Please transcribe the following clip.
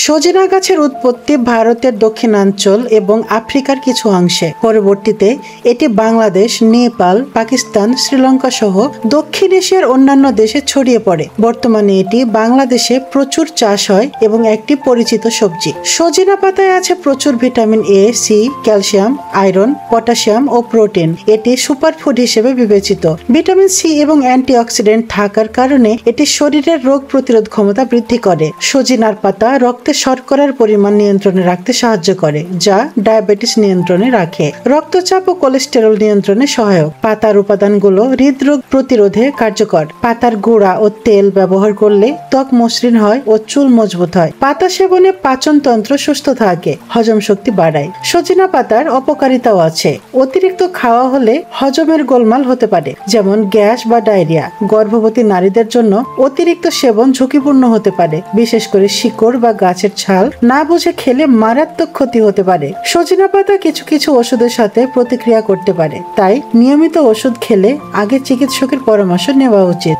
সজিনা গাছের উৎপত্তি ভারতের দক্ষিণাঞ্চল এবং আফ্রিকার কিছু অংশে। পরবর্তীতে এটি বাংলাদেশ, নেপাল, পাকিস্তান, শ্রীলঙ্কা সহ দক্ষিণ এশিয়ার অন্যান্য দেশে ছড়িয়ে পড়ে। বর্তমানে এটি বাংলাদেশে প্রচুর চাষ হয় এবং একটি পরিচিত সবজি। সজিনা পাতায় আছে প্রচুর vitamin A, C, calcium, iron, potassium ও প্রোটিন। এটি সুপারফুড হিসেবে বিবেচিত। ভিটামিন সি এবং অ্যান্টিঅক্সিডেন্ট থাকার কারণে এটি শরীরের রোগ প্রতিরোধ ক্ষমতা বৃদ্ধি করে। সজিনার পাতা রক্তে শর্করার পরিমাণ নিয়ন্ত্রণে রাখতে সাহায্য করে, যা ডায়াবেটিস নিয়ন্ত্রণে রাখে। রক্তচাপ ও কোলেস্টেরল নিয়ন্ত্রণে সহায়ক। পাতার উপাদানগুলো হৃদরোগ প্রতিরোধে কার্যকর। পাতার গুঁড়া ও তেল ব্যবহার করলে ত্বক মসৃণ হয় ও চুল মজবুত হয়। পাতা সেবনে পাচনতন্ত্র সুস্থ থাকে, হজম শক্তি বাড়ায়। সজিনা পাতার অপকারিতাও আছে। অতিরিক্ত খাওয়া হলে হজমের গোলমাল হতে পারে, যেমন গ্যাস বা ডায়রিয়া। গর্ভবতী নারীদের জন্য অতিরিক্ত সেবন ঝুঁকিপূর্ণ হতে পারে, বিশেষ করে শিকড় বা গাছের ছাল না বুঝে খেলে মারাত্মক ক্ষতি হতে পারে। সজিনা পাতা কিছু কিছু ওষুধের সাথে প্রতিক্রিয়া করতে পারে, তাই নিয়মিত ওষুধ খেলে আগে চিকিৎসকের পরামর্শ নেওয়া উচিত।